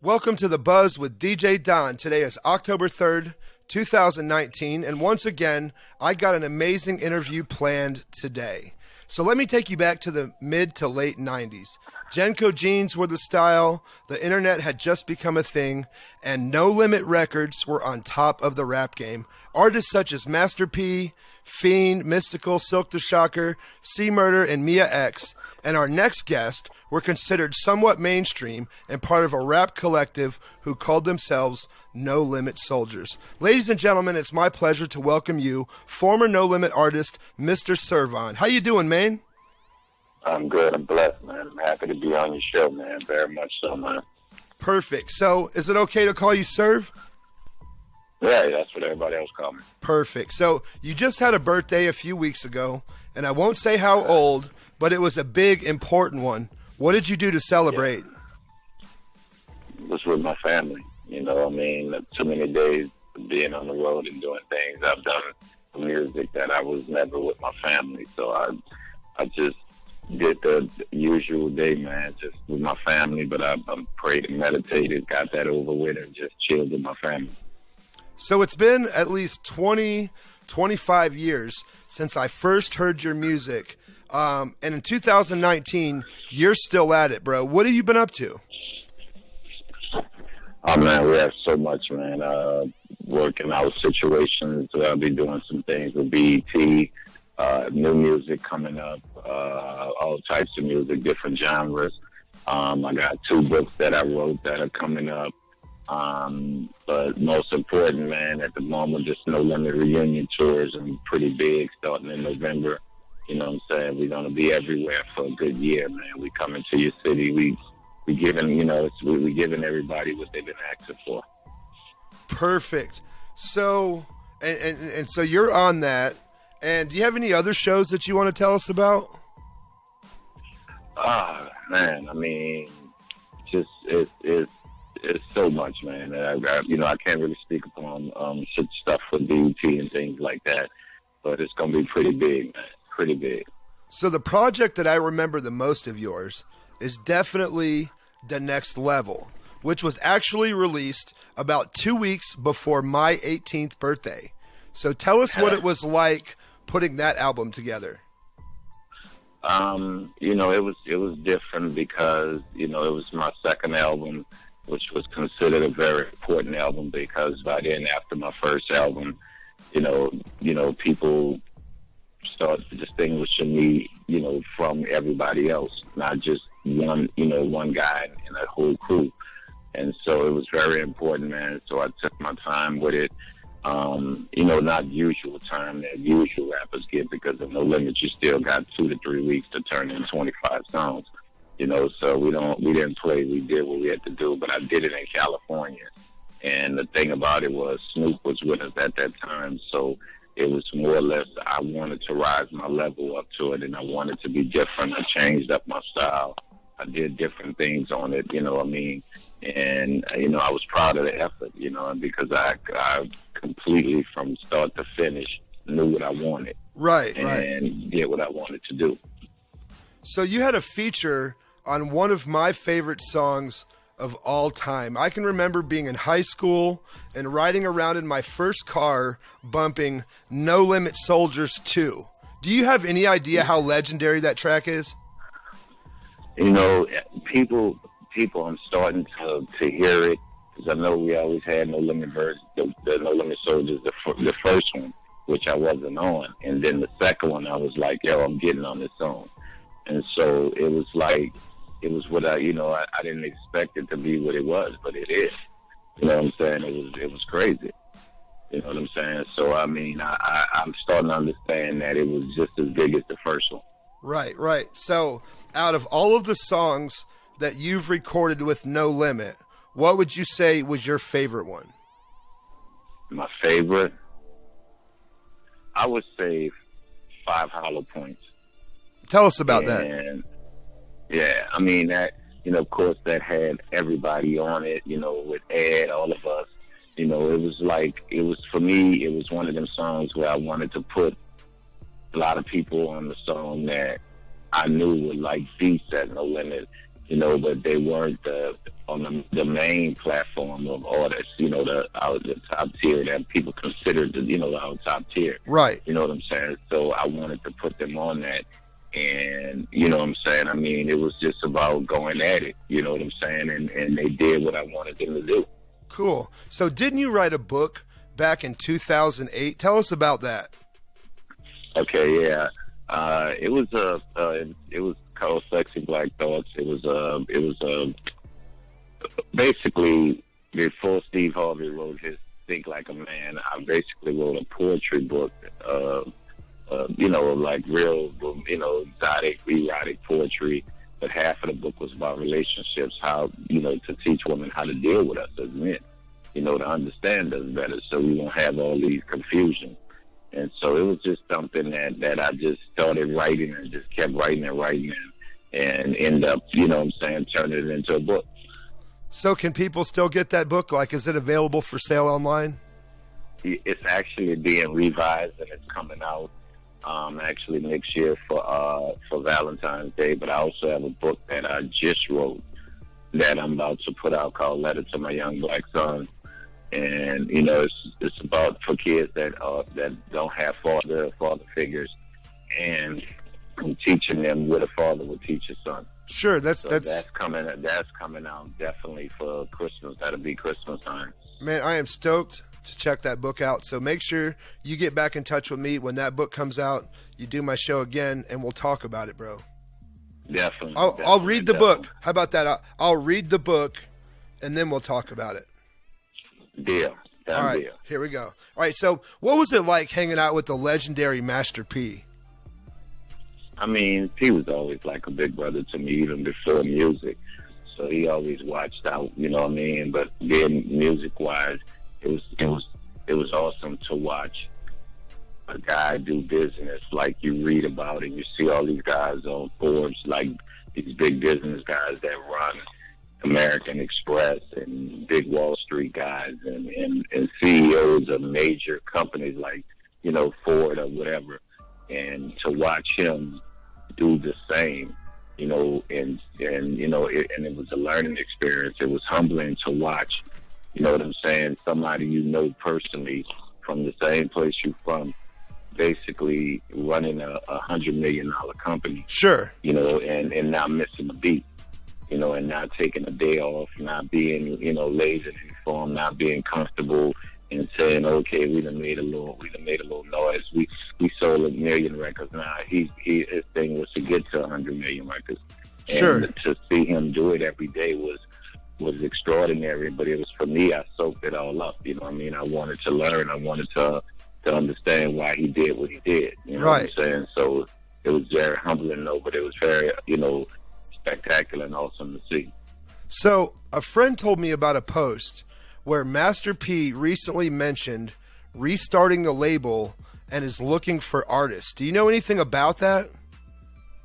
Welcome to The Buzz with DJ Don. Today is October 3rd, 2019, and once again, I got an amazing interview planned today. So let me take you back to the mid to late 90s. Genco jeans were the style, the internet had just become a thing, and No Limit Records were on top of the rap game. Artists such as Master P, Fiend, Mystical, Silk the Shocker, C-Murder, and Mia X, and our next guest were considered somewhat mainstream and part of a rap collective who called themselves No Limit Soldiers. Ladies and gentlemen, it's my pleasure to welcome you, former No Limit artist, Mr. Serv-on. How you doing, man? I'm good. I'm blessed, man. I'm happy to be on your show, man. Very much so, man. Perfect. So, is it okay to call you Serv? Yeah, that's what everybody else calls me. Perfect. So, you just had a birthday a few weeks ago, and I won't say how old, but it was a big, important one. What did you do to celebrate? It was with my family. You know, I mean, too many days being on the road and doing things. I've done music that I was never with my family, so I just did the usual day, man, just with my family, but I prayed and meditated, got that over with, and just chilled with my family. So it's been at least 20, 25 years since I first heard your music, and in 2019, you're still at it, bro. What have you been up to? Oh, man, we have so much, man. Working out situations. I'll be doing some things with BET, new music coming up, all types of music, different genres. I got 2 books that I wrote that are coming up. But most important, man, at the moment, just No Limit reunion tours and pretty big starting in November. You know what I'm saying? We're going to be everywhere for a good year, man. We coming to your city. We giving, you know, we giving everybody what they've been asking for. Perfect. So, and so you're on that. And do you have any other shows that you want to tell us about? Man, I mean, just it's so much, man. I can't really speak upon such stuff for BET and things like that, but it's gonna be pretty big, man. Pretty big. So the project that I remember the most of yours is definitely The Next Level, which was actually released about 2 weeks before my 18th birthday. So tell us what it was like putting that album together. You know, it was different because, you know, it was my second album, which was considered a very important album because by then, after my first album, you know, people start distinguishing me, you know, from everybody else, not just one guy in a whole crew. And so it was very important, man. So I took my time with it. You know, not usual time that usual rappers get, because of No Limit, you still got 2 to 3 weeks to turn in 25 songs. You know, so we didn't play. We did what we had to do, but I did it in California. And the thing about it was Snoop was with us at that time, so it was more or less I wanted to rise my level up to it, and I wanted to be different. I changed up my style. I did different things on it, you know what I mean? And, you know, I was proud of the effort, you know, because I completely, from start to finish, knew what I wanted. Right. And did what I wanted to do. So you had a feature on one of my favorite songs of all time. I can remember being in high school and riding around in my first car bumping No Limit Soldiers 2. Do you have any idea how legendary that track is? You know, people I'm starting to hear it, because I know we always had No Limit version, the No Limit Soldiers, the first one, which I wasn't on. And then the second one, I was like, yo, I'm getting on this song. And so it was like, it was what I didn't expect it to be what it was, but it is. You know what I'm saying? It was crazy. You know what I'm saying? So, I mean, I'm starting to understand that it was just as big as the first one. Right. So, out of all of the songs that you've recorded with No Limit, what would you say was your favorite one? My favorite? I would say 5 Hollow Points. Tell us about that. Yeah, I mean, that, you know, of course, that had everybody on it, you know, with Ed, all of us. You know, it was like, for me, it was one of them songs where I wanted to put a lot of people on the song that I knew would like beats at No Limit, but they weren't on the main platform of artists, the top tier that people considered our top tier. Right. You know what I'm saying? So I wanted to put them on that. And, you know what I'm saying? I mean, it was just about going at it, you know what I'm saying? And they did what I wanted them to do. Cool. So didn't you write a book back in 2008? Tell us about that. Okay, yeah. It was called Sexy Black Thoughts. It was basically before Steve Harvey wrote his Think Like a Man. I basically wrote a poetry book, like real, exotic, erotic poetry. But half of the book was about relationships, how, to teach women how to deal with us as men, to understand us better so we won't have all these confusions. And so it was just something that I just started writing and just kept writing and end up, turning it into a book. So can people still get that book? Like, is it available for sale online? It's actually being revised and it's coming out actually next year for Valentine's Day. But I also have a book that I just wrote that I'm about to put out called Letter to My Young Black Son. And it's about for kids that don't have father figures, and teaching them what a father would teach a son. Sure, that's coming out definitely for Christmas. That'll be Christmas time. Man, I am stoked to check that book out. So make sure you get back in touch with me when that book comes out. You do my show again, and we'll talk about it, bro. Definitely. I'll read the book. How about that? I'll read the book, and then we'll talk about it. Deal. All right, deal. Here we go. All right, so what was it like hanging out with the legendary Master P? I mean, P was always like a big brother to me, even before music. So he always watched out, you know what I mean? But then music-wise, it was awesome to watch a guy do business like you read about and you see all these guys on Forbes, like these big business guys that run American Express and big Wall Street guys and CEOs of major companies like, Ford or whatever. And to watch him do the same, and it was a learning experience. It was humbling to watch, you know what I'm saying, somebody personally from the same place you're from, basically running a $100 million company. Sure. And not missing a beat. And not taking a day off, not being, lazy in uniform, not being comfortable and saying, okay, we done made a little noise. We sold 1 million records. Now his thing was to get to 100 million records. Sure. And to see him do it every day was extraordinary. But it was, for me, I soaked it all up. You know what I mean? I wanted to learn. I wanted to understand why he did what he did. You know right. what I'm saying? So it was very humbling, though, but it was very, spectacular and awesome to see. So a friend told me about a post where Master P recently mentioned restarting the label and is looking for artists. Do you know anything about that?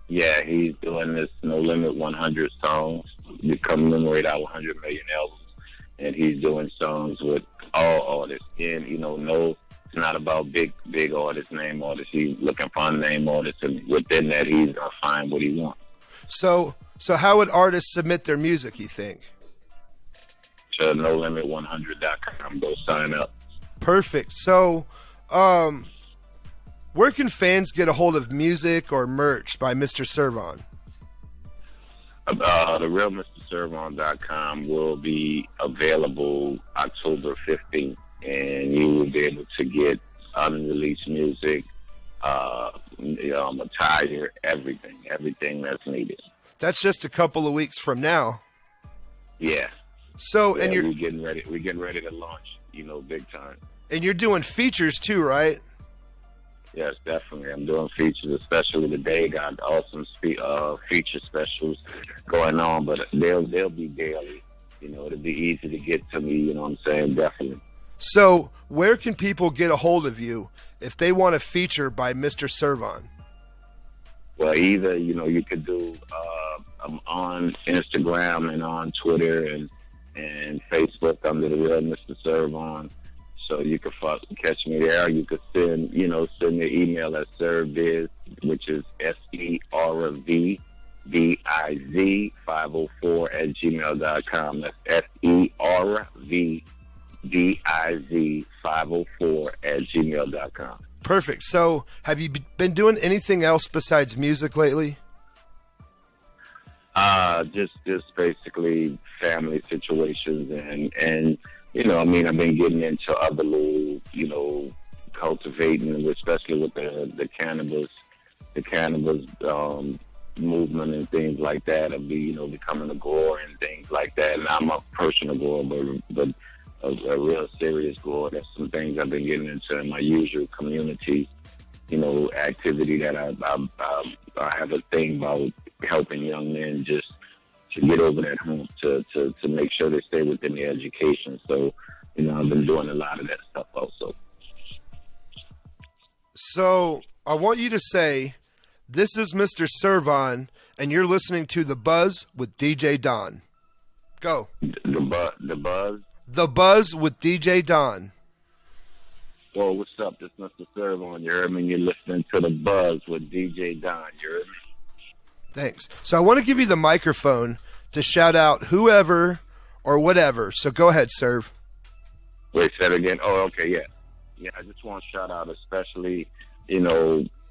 Yeah, he's doing this No Limit 100 songs to commemorate our 100 million albums, and he's doing songs with all artists. And it's not about big artists, name artists. He's looking for unnamed artists, and within that, he's gonna find what he wants. So how would artists submit their music, you think? To NoLimit100.com. Go sign up. Perfect. So, where can fans get a hold of music or merch by Mr. Serv-on? The real MrServ-on.com will be available October 15th, and you will be able to get unreleased music, attire, everything that's needed. That's just a couple of weeks from now. Yeah. So, and we're getting ready to launch, big time. And you're doing features too, right? Yes, definitely. I'm doing features, especially today. Got awesome feature specials going on, but they'll be daily. It'll be easy to get to me. You know what I'm saying? Definitely. So, where can people get a hold of you if they want a feature by Mr. Serv-on? Well, either you could do I'm on Instagram and on Twitter and Facebook under the real Mr. Serv-on. So you can catch me there. You could send me an email at servbiz, which is SERV SERVBIZZ504 at SERVBIZZ504 at Perfect. So, have you been doing anything else besides music lately? Just basically family situations and I mean, I've been getting into other little, cultivating, especially with the cannabis movement and things like that, of becoming a grower and things like that. And I'm a personal grower, but a real serious grower. That's some things I've been getting into in my usual community, activity that I have a thing about helping young men just to get over that hump, to make sure they stay within their education. So, I've been doing a lot of that stuff also. So I want you to say, this is Mr. Serv-on, and you're listening to The Buzz with DJ Don. Go. The Buzz? The Buzz with DJ Don. Well, what's up? This is Mr. Serv-on. You heard me? You're listening to The Buzz with DJ Don. You heard me? Thanks. So I want to give you the microphone to shout out whoever or whatever. So go ahead, Serv. Wait, say that again? Oh, okay, yeah. Yeah, I just want to shout out especially,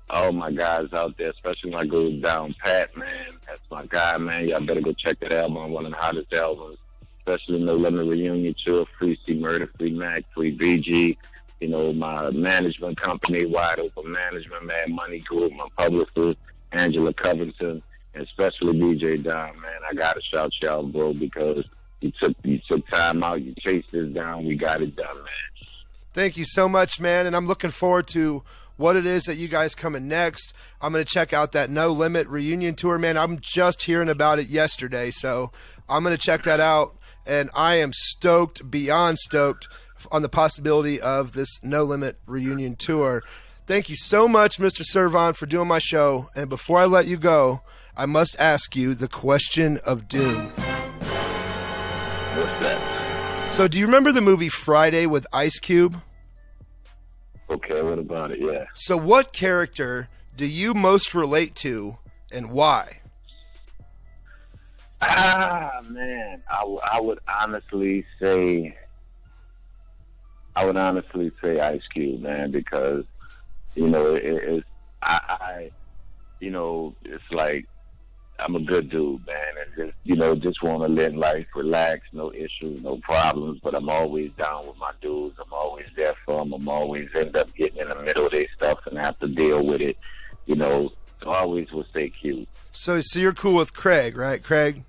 all my guys out there, especially when I go down Pat, man. That's my guy, man. Y'all better go check that album, one of the hottest albums, especially No Limit Reunion Tour, Free C Murder, Free Mac, Free BG. My management company, Wide Open Management, Mad Money Group, my publicist, Angela Covington, and especially DJ Don, man. I got to shout y'all, bro, because you took time out, you chased this down, we got it done, man. Thank you so much, man, and I'm looking forward to what it is that you guys coming next. I'm going to check out that No Limit Reunion Tour, man. I'm just hearing about it yesterday, so I'm going to check that out, and I am stoked, beyond stoked, on the possibility of this No Limit Reunion Tour. Thank you so much, Mr. Serv-on, for doing my show, and before I let you go, I must ask you the question of doom. What's that? So do you remember the movie Friday with Ice Cube? Okay, what about it? Yeah. So what character do you most relate to, and why? Man, I would honestly say Ice Cube, man, because it's like I'm a good dude, man, and just want to live life, relax, no issues, no problems. But I'm always down with my dudes. I'm always there for them. I'm always end up getting in the middle of their stuff and have to deal with it. So I always will stay cute. So you're cool with Craig, right, Craig?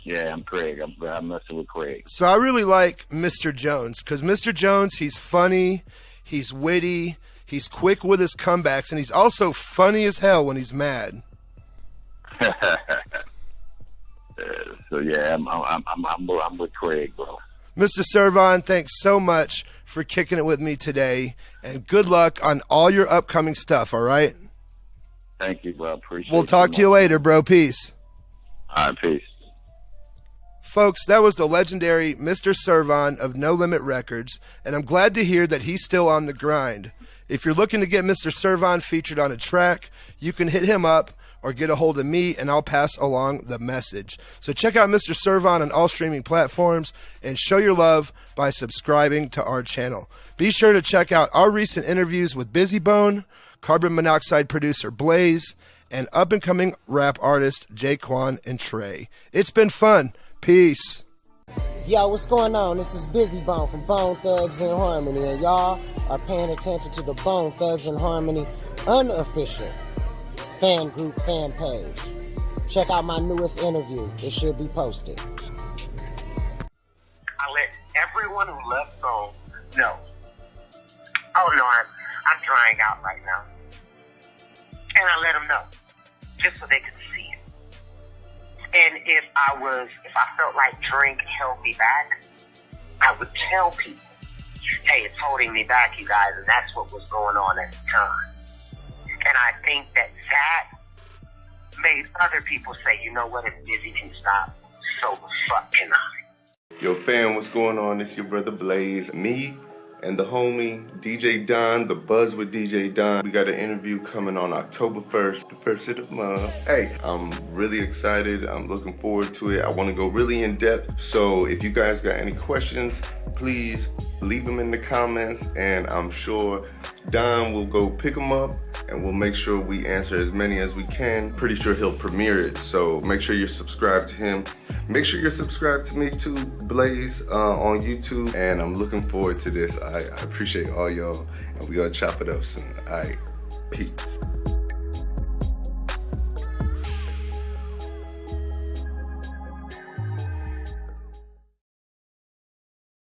Yeah, I'm Craig. I'm messing with Craig. So I really like Mr. Jones, because Mr. Jones, he's funny, he's witty, he's quick with his comebacks, and he's also funny as hell when he's mad. So yeah, I'm with Craig, bro. Mr. Serv-on, thanks so much for kicking it with me today, and good luck on all your upcoming stuff. All right. Thank you, bro. Appreciate it. We'll talk to you later, bro. Peace. All right, peace. Folks, that was the legendary Mr. Serv-on of No Limit Records, and I'm glad to hear that he's still on the grind. If you're looking to get Mr. Serv-on featured on a track, you can hit him up or get a hold of me, and I'll pass along the message. So check out Mr. Serv-on on all streaming platforms and show your love by subscribing to our channel. Be sure to check out our recent interviews with BIZZY Bone, carbon monoxide producer Blais, and up-and-coming rap artist Jaquan and Trey. It's been fun. Peace. Yo, what's going on? This is BIZZY Bone from Bone Thugs and Harmony, and y'all are paying attention to the Bone Thugs and Harmony unofficial fan group fan page. Check out my newest interview. It should be posted. I let everyone who left Bone know. Oh no, I'm drying out right now. And I let them know, just so they could see it. And if I felt like drink held me back, I would tell people, hey, it's holding me back, you guys, and that's what was going on at the time. And I think that made other people say, you know what, if BIZZY can stop, so the fuck can I. Yo fam, what's going on? It's your brother Blais. Me, and the homie DJ Don, the Buzz with DJ Don. We got an interview coming on October 1st, the first of the month. Hey, I'm really excited. I'm looking forward to it. I want to go really in depth. So if you guys got any questions, please leave them in the comments, and I'm sure Don will go pick them up and we'll make sure we answer as many as we can. Pretty sure he'll premiere it, so make sure you're subscribed to him. Make sure you're subscribed to me too, Blais, on YouTube, and I'm looking forward to this. I appreciate all y'all, and we gonna chop it up soon. All right, peace.